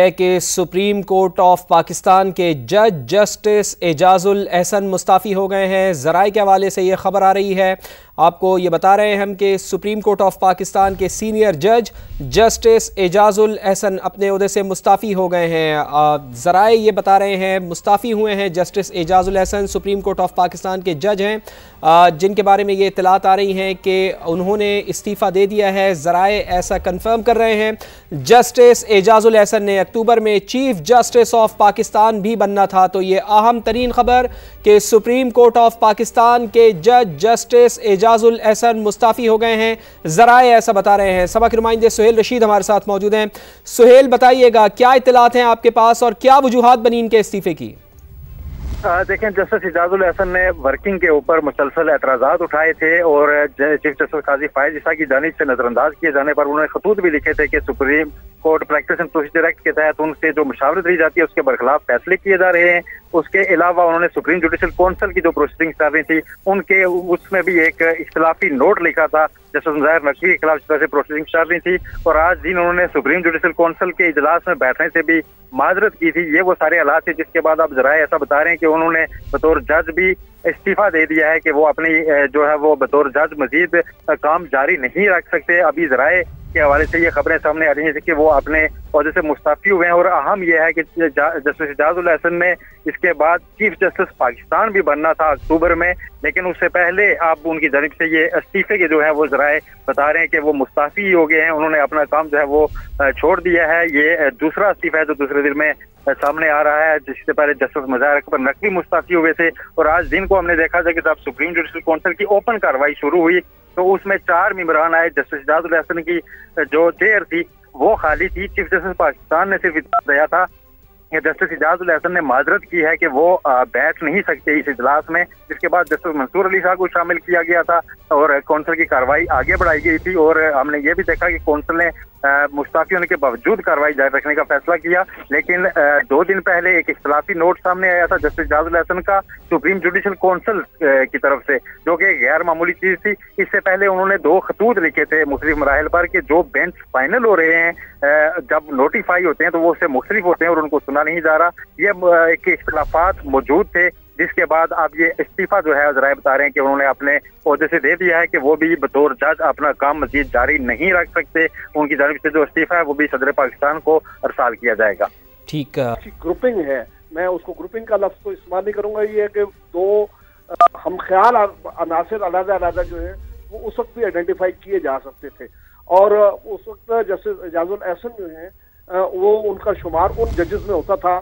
ہے کہ supreme court of Pakistan کے جج جسٹس اعجازل احسن مستعفی ہو گئے ہیں۔ ذرائع کے حوالے سے یہ خبر آ رہی ہے، آپ کو یہ بتا رہے ہیں ہم کہ سپریم کورٹ آف پاکستان کے سینئر جج جسٹس اعجازل احسن اپنے عہدے سے مستعفی ہو گئے ہیں۔ ذرائع یہ بتا رہے ہیں مستعفی ہوئے ہیں justice Ijazul Ahsan, supreme court of Pakistan کے جج ہیں، جن کے بارے میں یہ اطلاعات آ رہی ہیں کہ انہوں نے استعفیٰ دے دیا ہے۔ ذرائع ایسا کنفرم کر رہے ہیں۔ جسٹس اعجازل احسن نے اکتوبر میں چیف جسٹس آف پاکستان بھی بننا تھا، تو یہ اہم ترین خبر کہ سپریم کورٹ آف پاکستان کے جج جسٹس اعجازل احسن مستعفی ہو گئے ہیں۔ ذرائع ایسا بتا رہے ہیں۔ سبا کے نمائندے سہیل رشید ہمارے ساتھ موجود ہیں۔ سہیل، بتائیے گا کیا اطلاعات ہیں آپ کے پاس اور کیا وجوہات بنی ان کے استعفے کی؟ دیکھیں، جسٹس اعجازل احسن نے ورکنگ کے اوپر مسلسل اعتراضات اٹھائے تھے اور چیف جسٹس قاضی فائز عیسیٰ کی جانب سے نظر انداز کیے جانے پر انہوں نے خطوط بھی لکھے تھے کہ supreme court practice and procedure act کے تحت ان سے جو مشاورت دی جاتی ہے اس کے برخلاف فیصلے کیے جا رہے ہیں۔ اس کے علاوہ انہوں نے سپریم جوڈیشل کونسل کی جو پروسیڈنگ چل رہی تھی ان کے اس میں بھی ایک اختلافی نوٹ لکھا تھا جسٹس مظاہر نقوی کے خلاف، جس طرح سے پروسیڈنگ چل رہی تھی، اور آج دن انہوں نے سپریم جوڈیشل کونسل کے اجلاس میں بیٹھنے سے بھی معذرت کی تھی۔ یہ وہ سارے حالات تھے جس کے بعد اب ذرائع ایسا بتا رہے ہیں کہ انہوں نے بطور جج بھی استعفیٰ دے دیا ہے کہ وہ اپنی جو ہے وہ بطور جج مزید کام جاری نہیں رکھ سکتے۔ ابھی ذرائع کے حوالے سے یہ خبریں سامنے آ رہی ہیں کہ وہ اپنے عہدے سے مستعفی ہوئے ہیں، اور اہم یہ ہے کہ جسٹس اعجازل احسن نے اس کے بعد چیف جسٹس پاکستان بھی بننا تھا اکتوبر میں، لیکن اس سے پہلے اب ان کی جانب سے یہ استعفے کے جو ہے وہ ذرائع بتا رہے ہیں کہ وہ مستعفی ہو گئے ہیں، انہوں نے اپنا کام جو ہے وہ چھوڑ دیا ہے۔ یہ دوسرا استعفیٰ ہے جو دوسرے دن میں سامنے آ رہا ہے، جس سے پہلے جسٹس مظاہر نقوی مستعفی ہوئے تھے، اور آج دن کو ہم نے دیکھا تھا کہ جب سپریم جوڈیشل کونسل کی اوپن کارروائی شروع ہوئی تو اس میں 4 ممبران آئے۔ جسٹس اعجازل احسن کی جو چیئر تھی وہ خالی تھی۔ چیف جسٹس پاکستان نے صرف اطلاع دیا تھا کہ جسٹس اعجازل احسن نے معذرت کی ہے کہ وہ بیٹھ نہیں سکتے اس اجلاس میں، جس کے بعد جسٹس منصور علی صاحب کو شامل کیا گیا تھا اور کونسل کی کارروائی آگے بڑھائی گئی تھی، اور ہم نے یہ بھی دیکھا کہ کونسل نے مستعفی ہونے کے باوجود کارروائی جاری رکھنے کا فیصلہ کیا۔ لیکن 2 دن پہلے ایک اختلافی نوٹ سامنے آیا تھا جسٹس اعجازل احسن کا سپریم جوڈیشل کونسل کی طرف سے، جو کہ غیر معمولی چیز تھی۔ اس سے پہلے انہوں نے 2 خطوط لکھے تھے مختلف مراحل پر کہ جو بینچ فائنل ہو رہے ہیں جب نوٹیفائی ہوتے ہیں تو وہ اس سے مختلف ہوتے ہیں اور ان کو سنا نہیں جا رہا۔ یہ ایک اختلافات موجود تھے، جس کے بعد اب یہ استعفیٰ جو ہے ذرائع بتا رہے ہیں کہ انہوں نے اپنے عہدے سے دے دیا ہے کہ وہ بھی بطور جج اپنا کام مزید جاری نہیں رکھ سکتے۔ ان کی جانب سے جو استعفیٰ ہے وہ بھی صدر پاکستان کو ارسال کیا جائے گا۔ ٹھیک گروپنگ ہے، میں اس کو گروپنگ کا لفظ تو استعمال نہیں کروں گا، یہ ہے کہ 2 ہم خیال عناصر علیحدہ علیحدہ جو ہیں وہ اس وقت بھی آئیڈینٹیفائی کیے جا سکتے تھے، اور اس وقت جسٹس اعجازل احسن جو ہیں وہ ان کا شمار ان ججز میں ہوتا تھا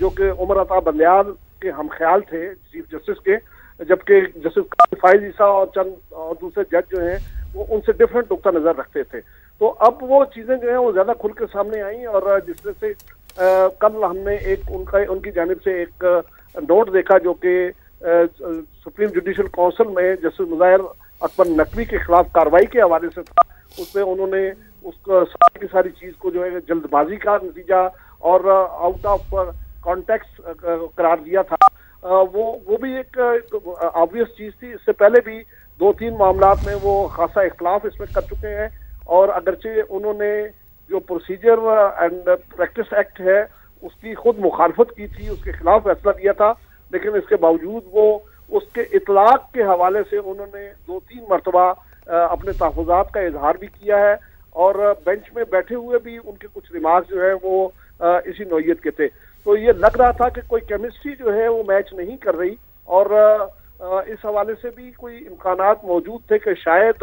جو کہ عمر عطا بندیال کے ہم خیال تھے چیف جسٹس کے، جبکہ جسٹس فائز عیسیٰ اور چند اور دوسرے جج جو ہیں وہ ان سے ڈفرینٹ نقطہ نظر رکھتے تھے۔ تو اب وہ چیزیں جو ہیں وہ زیادہ کھل کے سامنے آئیں، اور جس میں سے کل ہم نے ان کی جانب سے ایک نوٹ دیکھا جو کہ سپریم جوڈیشل کونسل میں جسٹس مظاہر اکبر نقوی کے خلاف کارروائی کے حوالے سے تھا۔ اس میں انہوں نے اس ساری کی ساری چیز کو جو ہے جلد بازی کا نتیجہ اور آؤٹ آف کانٹیکسٹ قرار دیا تھا۔ وہ بھی ایک آبویس چیز تھی۔ اس سے پہلے بھی 2-3 معاملات میں وہ خاصا اختلاف اس میں کر چکے ہیں، اور اگرچہ انہوں نے جو پروسیجر اینڈ پریکٹس ایکٹ ہے اس کی خود مخالفت کی تھی، اس کے خلاف فیصلہ دیا تھا، لیکن اس کے باوجود وہ اس کے اطلاق کے حوالے سے انہوں نے 2-3 مرتبہ اپنے تحفظات کا اظہار بھی کیا ہے، اور بینچ میں بیٹھے ہوئے بھی ان کے کچھ ریمارکس جو ہے وہ اسی نوعیت کے تھے۔ تو یہ لگ رہا تھا کہ کوئی کیمسٹری جو ہے وہ میچ نہیں کر رہی، اور اس حوالے سے بھی کوئی امکانات موجود تھے کہ شاید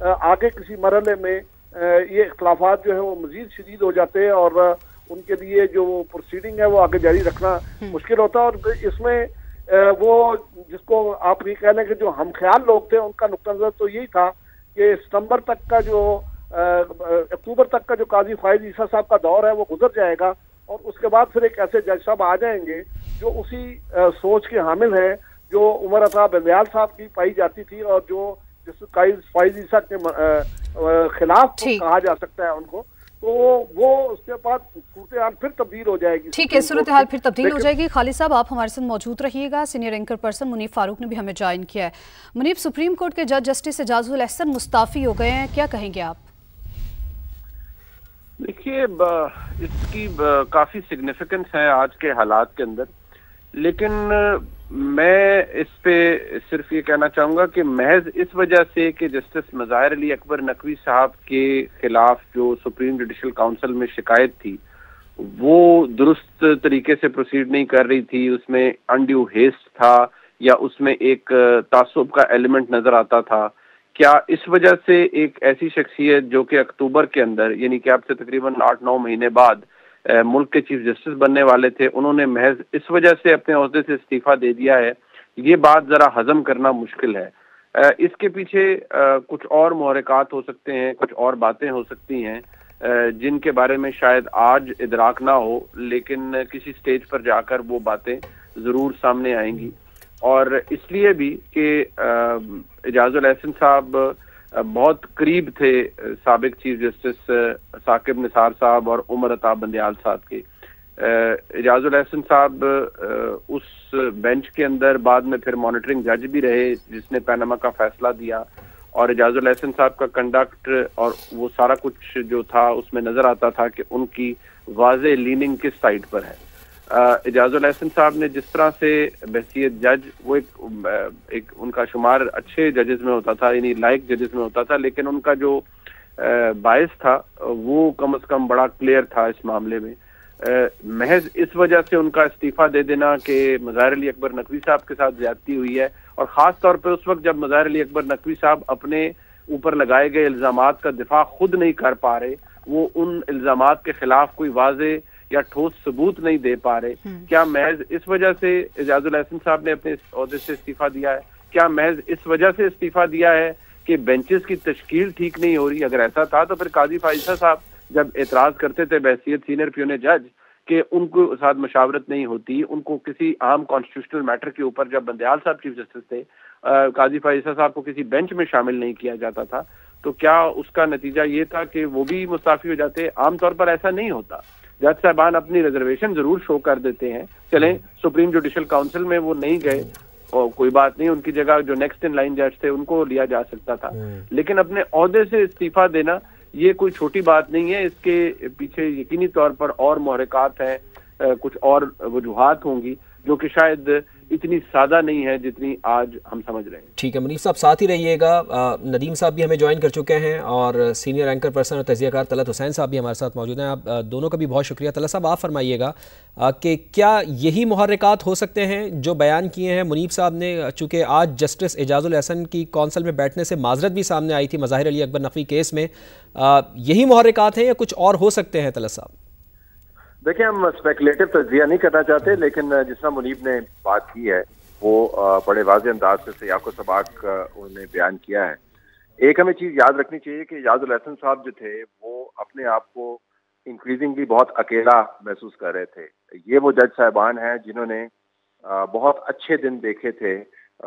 آگے کسی مرحلے میں یہ اختلافات جو ہے وہ مزید شدید ہو جاتے اور ان کے لیے جو پروسیڈنگ ہے وہ آگے جاری رکھنا مشکل ہوتا۔ اور اس میں وہ جس کو آپ یہ کہہ لیں کہ جو ہم خیال لوگ تھے ان کا نقطہ نظر تو یہی تھا کہ ستمبر تک کا جو اکتوبر تک کا جو قاضی فائز عیسیٰ صاحب کا دور ہے وہ گزر جائے گا، اور اس کے بعد پھر ایک ایسے جج صاحب آ جائیں گے جو اسی سوچ کے حامل ہیں جو عمر عطا بندیال صاحب کی پائی جاتی تھی، اور جو جس فائز عیسیٰ کے خلاف کہا جا سکتا ہے ان کو، تو وہ اس کے بعد صورتحال پھر تبدیل ہو جائے گی۔ ٹھیک ہے، صورتحال پھر تبدیل ہو جائے گی۔ خالد صاحب آپ ہمارے ساتھ موجود رہیے گا۔ سینئر اینکر پرسن منیب فاروق نے بھی ہمیں جوائن کیا ہے۔ منیب، سپریم کورٹ کے جج جسٹس اعجازل احسن مستعفی ہو گئے ہیں، کیا کہیں گے آپ؟ دیکھیے اس کی کافی سگنیفیکنس ہے آج کے حالات کے اندر، لیکن میں اس پہ صرف یہ کہنا چاہوں گا کہ محض اس وجہ سے کہ جسٹس مظاہر علی اکبر نقوی صاحب کے خلاف جو سپریم جوڈیشل کاؤنسل میں شکایت تھی وہ درست طریقے سے پروسیڈ نہیں کر رہی تھی، اس میں انڈیو ہیسٹ تھا یا اس میں ایک تعصب کا ایلیمنٹ نظر آتا تھا، کیا اس وجہ سے ایک ایسی شخصیت جو کہ اکتوبر کے اندر یعنی کہ اب سے تقریباً 8-9 مہینے بعد ملک کے چیف جسٹس بننے والے تھے، انہوں نے محض اس وجہ سے اپنے عہدے سے استعفیٰ دے دیا ہے؟ یہ بات ذرا ہضم کرنا مشکل ہے۔ اس کے پیچھے کچھ اور محرکات ہو سکتے ہیں، کچھ اور باتیں ہو سکتی ہیں جن کے بارے میں شاید آج ادراک نہ ہو، لیکن کسی سٹیج پر جا کر وہ باتیں ضرور سامنے آئیں گی۔ اور اس لیے بھی کہ اعجاز الاحسن صاحب بہت قریب تھے سابق چیف جسٹس ثاقب نثار صاحب اور عمر عطا بندیال صاحب کے۔ اعجاز الاحسن صاحب اس بینچ کے اندر بعد میں پھر مانیٹرنگ جج بھی رہے جس نے پیناما کا فیصلہ دیا، اور اعجاز الاحسن صاحب کا کنڈکٹ اور وہ سارا کچھ جو تھا اس میں نظر آتا تھا کہ ان کی واضح لیننگ کس سائڈ پر ہے۔ اعجاز الاحسن صاحب نے جس طرح سے بحیثیت جج، وہ ایک ان کا شمار اچھے ججز میں ہوتا تھا، یعنی لائق ججز میں ہوتا تھا، لیکن ان کا جو باعث تھا وہ کم از کم بڑا کلیئر تھا اس معاملے میں۔ محض اس وجہ سے ان کا استعفیٰ دے دینا کہ مظاہر علی اکبر نقوی صاحب کے ساتھ زیادتی ہوئی ہے، اور خاص طور پہ اس وقت جب مظاہر علی اکبر نقوی صاحب اپنے اوپر لگائے گئے الزامات کا دفاع خود نہیں کر پا رہے، وہ ان الزامات کے خلاف کوئی واضح یا ٹھوس ثبوت نہیں دے پا رہے، کیا محض اس وجہ سے اعجاز الاحسن صاحب نے اپنے عہدے سے استعفیٰ دیا ہے؟ کیا محض اس وجہ سے استعفیٰ دیا ہے کہ بینچز کی تشکیل ٹھیک نہیں ہو رہی؟ اگر ایسا تھا تو پھر قاضی فائزہ صاحب جب اعتراض کرتے تھے بحیثیت سینئر پیون جج کہ ان کو ساتھ مشاورت نہیں ہوتی، ان کو کسی عام کانسٹیٹیوشنل میٹر کے اوپر، جب بندیال صاحب چیف جسٹس تھے، قاضی فائزہ صاحب کو کسی بینچ میں شامل نہیں کیا جاتا تھا، تو کیا اس کا نتیجہ یہ تھا کہ وہ بھی مستعفی ہو جاتے؟ عام طور پر ایسا نہیں ہوتا، جج صاحبان اپنی ریزرویشن ضرور شو کر دیتے ہیں، چلیں سپریم جوڈیشل کاؤنسل میں وہ نہیں گئے اور کوئی بات نہیں، ان کی جگہ جو نیکسٹ ان لائن جج تھے ان کو لیا جا سکتا تھا، لیکن اپنے عہدے سے استعفیٰ دینا یہ کوئی چھوٹی بات نہیں ہے، اس کے پیچھے یقینی طور پر اور محرکات ہیں، کچھ اور وجوہات ہوں گی جو کہ شاید اتنی سادہ نہیں ہے جتنی آج ہم سمجھ رہے ہیں۔ ٹھیک ہے منیف صاحب، ساتھ ہی رہیے گا۔ ندیم صاحب بھی ہمیں جوائن کر چکے ہیں اور سینئر اینکر پرسن اور تجزیہ کار طلعت حسین صاحب بھی ہمارے ساتھ موجود ہیں۔ آپ دونوں کا بھی بہت شکریہ۔ طلعت صاحب آپ فرمائیے گا کہ کیا یہی محرکات ہو سکتے ہیں جو بیان کیے ہیں منیف صاحب نے، چونکہ آج جسٹس اعجاز الاحسن کی کونسل میں بیٹھنے سے معذرت بھی سامنے آئی تھی مظاہر علی اکبر نقوی کیس میں، یہی محرکات ہیں یا کچھ اور ہو سکتے ہیں؟ طلعت صاحب دیکھیں، ہم اسپیکولیٹو تجزیہ نہیں کرنا چاہتے، لیکن جس طرح منیب نے بات کی ہے وہ بڑے واضح انداز سے سیاق و سباق انہوں نے بیان کیا ہے۔ ایک ہمیں چیز یاد رکھنی چاہیے کہ اعجاز الاحسن صاحب جو تھے وہ اپنے آپ کو انکریزنگلی بہت اکیلا محسوس کر رہے تھے۔ یہ وہ جج صاحبان ہیں جنہوں نے بہت اچھے دن دیکھے تھے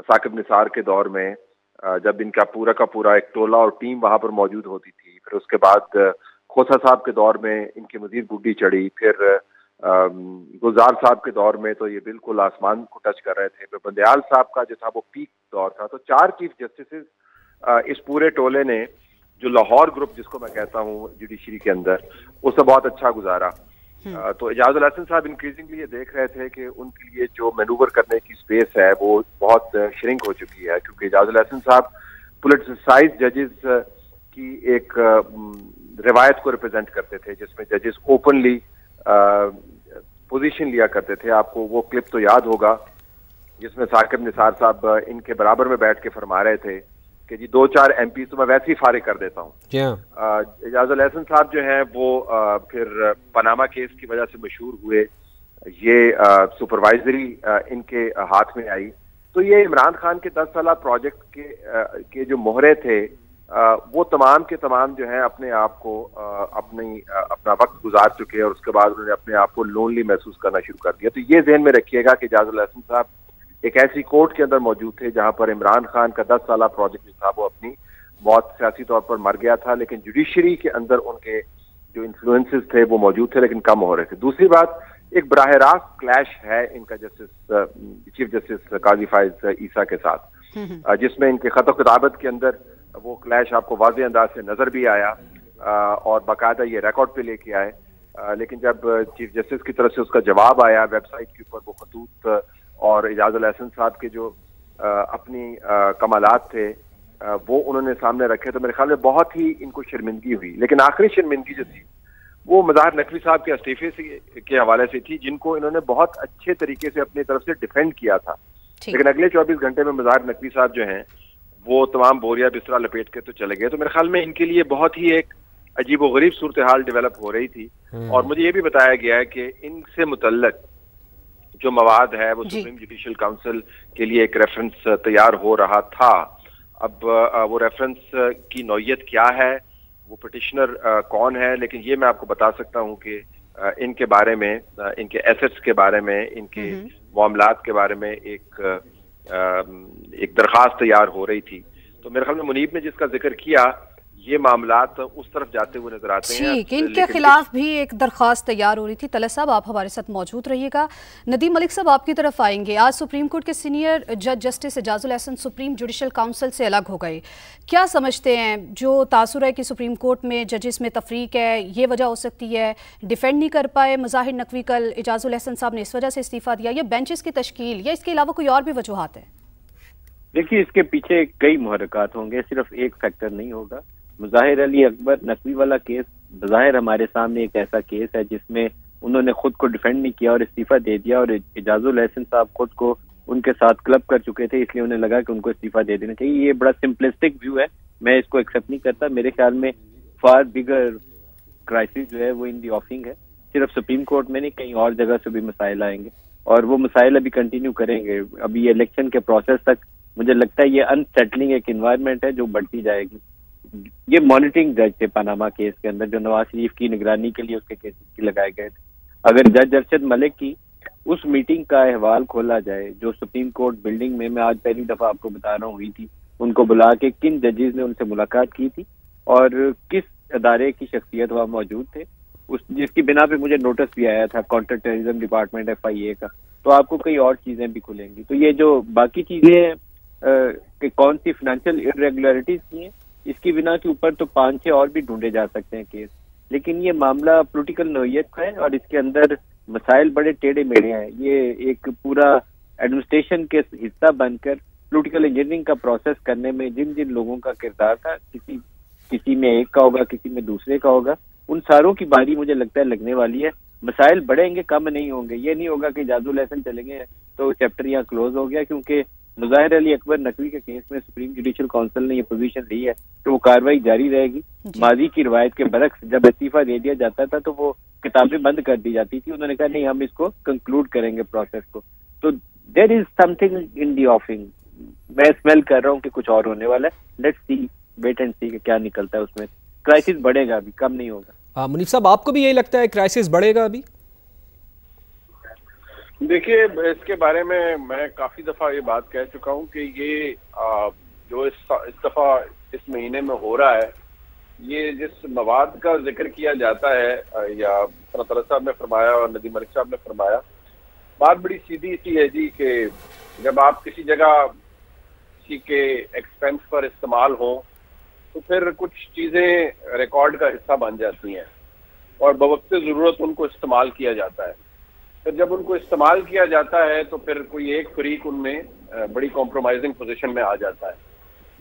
ثاقب نثار کے دور میں، جب ان کا پورا ایک ٹولہ اور ٹیم وہاں پر موجود ہوتی تھی، پھر اس کے بعد کھوسا صاحب کے دور میں ان کی مزید گڈی چڑھی، پھر گلزار صاحب کے دور میں تو یہ بالکل آسمان کو ٹچ کر رہے تھے، پھر بندیال صاحب کا جو تھا وہ پیک دور تھا۔ تو 4 چیف جسٹسز اس پورے ٹولے نے، جو لاہور گروپ جس کو میں کہتا ہوں جوڈیشری کے اندر، اس سے بہت اچھا گزارا۔ تو اعجاز الاحسن صاحب انکریزنگلی یہ دیکھ رہے تھے کہ ان کے لیے جو مینوور کرنے کی سپیس ہے وہ بہت شرنک ہو چکی ہے، کیونکہ اعجاز الاحسن صاحب پولیٹیسائز ججز کی ایک روایت کو ریپرزینٹ کرتے تھے جس میں ججز اوپنلی پوزیشن لیا کرتے تھے۔ آپ کو وہ کلپ تو یاد ہوگا جس میں ثاقب نثار صاحب ان کے برابر میں بیٹھ کے فرما رہے تھے کہ جی 2-4 ایم پی تو میں ویسے ہی فارغ کر دیتا ہوں۔ اعجاز الاحسن صاحب جو ہیں وہ پھر پاناما کیس کی وجہ سے مشہور ہوئے، یہ سپروائزری ان کے ہاتھ میں آئی، تو یہ عمران خان کے 10 سالہ پروجیکٹ کے جو مہرے تھے وہ تمام کے تمام جو ہیں اپنے آپ کو اپنا وقت گزار چکے، اور اس کے بعد انہوں نے اپنے آپ کو لونلی محسوس کرنا شروع کر دیا۔ تو یہ ذہن میں رکھیے گا کہ اعجاز الاحسن صاحب ایک ایسی کورٹ کے اندر موجود تھے جہاں پر عمران خان کا 10 سالہ پروجیکٹ جو تھا وہ اپنی بہت سیاسی طور پر مر گیا تھا، لیکن جوڈیشری کے اندر ان کے جو انفلوئنسز تھے وہ موجود تھے لیکن کم ہو رہے تھے۔ دوسری بات، ایک براہ راست کلیش ہے ان کا چیف جسٹس قاضی فائز عیسیٰ کے ساتھ، جس میں ان کے خط و کتابت کے اندر وہ کلیش آپ کو واضح انداز سے نظر بھی آیا۔ اور باقاعدہ یہ ریکارڈ پہ لے کے آئے. لیکن جب چیف جسٹس کی طرف سے اس کا جواب آیا ویب سائٹ کے اوپر، وہ خطوط اور اعجاز الاحسن صاحب کے جو اپنی کمالات تھے وہ انہوں نے سامنے رکھے، تو میرے خیال میں بہت ہی ان کو شرمندگی ہوئی. لیکن آخری شرمندگی جو تھی وہ مظاہر نقوی صاحب کے استعفے کے حوالے سے تھی، جن کو انہوں نے بہت اچھے طریقے سے اپنی طرف سے ڈیفینڈ کیا تھا. لیکن اگلے 24 گھنٹے میں مظاہر نقوی صاحب جو ہیں وہ تمام بوریا بسترا لپیٹ کے تو چلے گئے. تو میرے خیال میں ان کے لیے بہت ہی ایک عجیب و غریب صورتحال ڈیولپ ہو رہی تھی. اور مجھے یہ بھی بتایا گیا ہے کہ ان سے متعلق جو مواد ہے وہ سپریم جوڈیشل کاؤنسل کے لیے ایک ریفرنس تیار ہو رہا تھا. اب وہ ریفرنس کی نوعیت کیا ہے، وہ پٹیشنر کون ہے، لیکن یہ میں آپ کو بتا سکتا ہوں کہ ان کے بارے میں، ان کے ایسٹس کے بارے میں، ان کے معاملات کے بارے میں ایک درخواست تیار ہو رہی تھی. تو میرے خیال میں منیب نے جس کا ذکر کیا یہ معاملات اس طرف جاتے ہوئے نظر آتے ہیں. ٹھیک، ان کے خلاف بھی ایک درخواست تیار ہو رہی تھی. طلعت صاحب آپ ہمارے ساتھ موجود رہیے گا. ندیم ملک صاحب آپ کی طرف آئیں گے. آج سپریم کورٹ کے سینئر جج justice Ijaz ul Ahsan supreme judicial council سے الگ ہو گئے. کیا سمجھتے ہیں جو تاثر ہے کہ سپریم کورٹ میں ججز میں تفریق ہے، یہ وجہ ہو سکتی ہے؟ ڈیفینڈ نہیں کر پائے مظاہر نقوی کل، اعجاز الاحسن صاحب نے اس وجہ سے استعفیٰ دیا، یا بینچز کی تشکیل، یا اس کے علاوہ کوئی اور بھی وجوہات ہیں؟ دیکھیے اس کے پیچھے کئی محرکات ہوں گے، صرف ایک فیکٹر نہیں ہوگا. مظاہر علی اکبر نقوی والا کیس بظاہر ہمارے سامنے ایک ایسا کیس ہے جس میں انہوں نے خود کو ڈیفینڈ نہیں کیا اور استعفیٰ دے دیا، اور اعجاز الاحسن صاحب خود کو ان کے ساتھ کلب کر چکے تھے، اس لیے انہیں لگا کہ ان کو استعفیٰ دے دینا چاہیے. یہ بڑا سمپلسٹک ویو ہے، میں اس کو ایکسیپٹ نہیں کرتا. میرے خیال میں فار بگر کرائسس جو ہے وہ ان دی آفنگ ہے. صرف سپریم کورٹ میں نہیں، کہیں اور جگہ سے بھی مسائل آئیں گے اور وہ مسائل ابھی کنٹینیو کریں گے. ابھی یہ الیکشن کے پروسیس تک مجھے لگتا ہے یہ انسیٹلنگ ایک انوائرمنٹ ہے جو بڑھتی جائے گی. یہ مانیٹرنگ جج تھے پاناما کیس کے اندر جو نواز شریف کی نگرانی کے لیے اس کے کیسز کی لگائے گئے تھے. اگر جج ارشد ملک کی اس میٹنگ کا احوال کھولا جائے جو سپریم کورٹ بلڈنگ میں آج پہلی دفعہ آپ کو بتا رہا ہوں ہوئی تھی، ان کو بلا کے کن ججز نے ان سے ملاقات کی تھی اور کس ادارے کی شخصیت وہاں موجود تھے، جس کی بنا پہ مجھے نوٹس بھی آیا تھا کاؤنٹر ٹیررزم ڈپارٹمنٹ FIA کا، تو آپ کو کئی اور چیزیں بھی کھلیں گی. تو یہ جو باقی چیزیں ہیں کہ کون سی فائنینشیل ارریگولرٹیز کی ہیں، اس کی بنا کے اوپر تو 5-6 اور بھی ڈھونڈے جا سکتے ہیں کیس. لیکن یہ معاملہ پولیٹیکل نوعیت کا ہے اور اس کے اندر مسائل بڑے ٹیڑھے میڑھے ہیں. یہ ایک پورا ایڈمنسٹریشن کے حصہ بن کر پولیٹیکل انجینئرنگ کا پروسیس کرنے میں جن جن لوگوں کا کردار تھا، کسی میں ایک کا ہوگا، کسی میں دوسرے کا ہوگا، ان ساروں کی باری مجھے لگتا ہے لگنے والی ہے. مسائل بڑھیں گے، کم نہیں ہوں گے. یہ نہیں ہوگا کہ اعجاز الاحسن چلیں گے تو چیپٹر یہاں کلوز ہو گیا، کیونکہ مظاہر علی اکبر نقوی کے کیس میں سپریم جوڈیشل کونسل نے یہ پوزیشن لی ہے تو وہ کاروائی جاری رہے گی. ماضی کی روایت کے برعکس جب استعفیٰ دے دیا جاتا تھا تو وہ کتابیں بند کر دی جاتی تھی. انہوں نے کہا نہیں، ہم اس کو کنکلوڈ کریں گے پروسیس کو. تو دیر از سم تھنگ ان دی آفنگ. میں اسمیل کر رہا ہوں کہ کچھ اور ہونے والا ہے. لیٹس سی، ویٹ اینڈ سی کہ کیا نکلتا ہے. اس میں کرائسس بڑھے گا، ابھی کم نہیں ہوگا. منیف صاحب آپ کو بھی یہی لگتا ہے کرائسس بڑھے گا ابھی؟ دیکھیے اس کے بارے میں کافی دفعہ یہ بات کہہ چکا ہوں کہ یہ جو اس دفعہ اس مہینے میں ہو رہا ہے، یہ جس مواد کا ذکر کیا جاتا ہے یا طلعت صاحب نے فرمایا اور ندیم ملک صاحب نے فرمایا، بات بڑی سیدھی سی ہے جی کہ جب آپ کسی جگہ کسی کے ایکسپینس پر استعمال ہوں تو پھر کچھ چیزیں ریکارڈ کا حصہ بن جاتی ہیں اور بوقت ضرورت ان کو استعمال کیا جاتا ہے. پھر جب ان کو استعمال کیا جاتا ہے تو پھر کوئی ایک فریق ان میں بڑی کمپرومائزنگ پوزیشن میں آ جاتا ہے،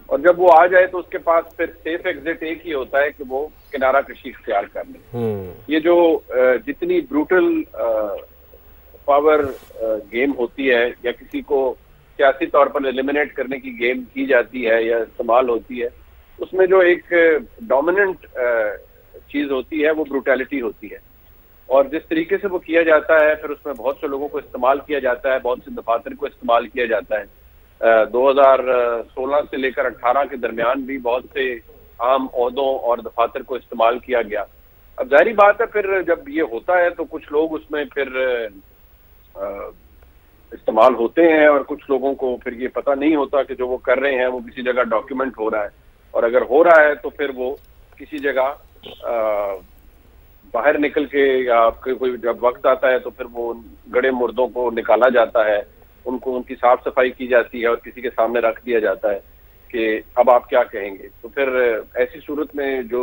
اور جب وہ آ جائے تو اس کے پاس پھر سیف ایگزٹ ایک ہی ہوتا ہے کہ وہ کنارہ کشی اختیار کر لیں. یہ جو جتنی بروٹل پاور گیم ہوتی ہے یا کسی کو سیاسی طور پر ایلیمینیٹ کرنے کی گیم کی جاتی ہے یا استعمال ہوتی ہے، اس میں جو ایک ڈومیننٹ چیز ہوتی ہے وہ بروٹیلٹی ہوتی ہے. اور جس طریقے سے وہ کیا جاتا ہے پھر اس میں بہت سے لوگوں کو استعمال کیا جاتا ہے، بہت سے دفاتر کو استعمال کیا جاتا ہے. 2016 سے لے کر 18 کے درمیان بھی بہت سے عام عہدوں اور دفاتر کو استعمال کیا گیا. اب ظاہری بات ہے پھر جب یہ ہوتا ہے تو کچھ لوگ اس میں پھر استعمال ہوتے ہیں اور کچھ لوگوں کو پھر یہ پتہ نہیں ہوتا کہ جو وہ کر رہے ہیں وہ کسی جگہ ڈاکیومنٹ ہو رہا ہے، اور اگر ہو رہا ہے تو پھر وہ کسی جگہ باہر نکل کے یا آپ کے کوئی جب وقت آتا ہے تو پھر وہ گڑے مردوں کو نکالا جاتا ہے، ان کو ان کی صاف صفائی کی جاتی ہے اور کسی کے سامنے رکھ دیا جاتا ہے کہ اب آپ کیا کہیں گے. تو پھر ایسی صورت میں جو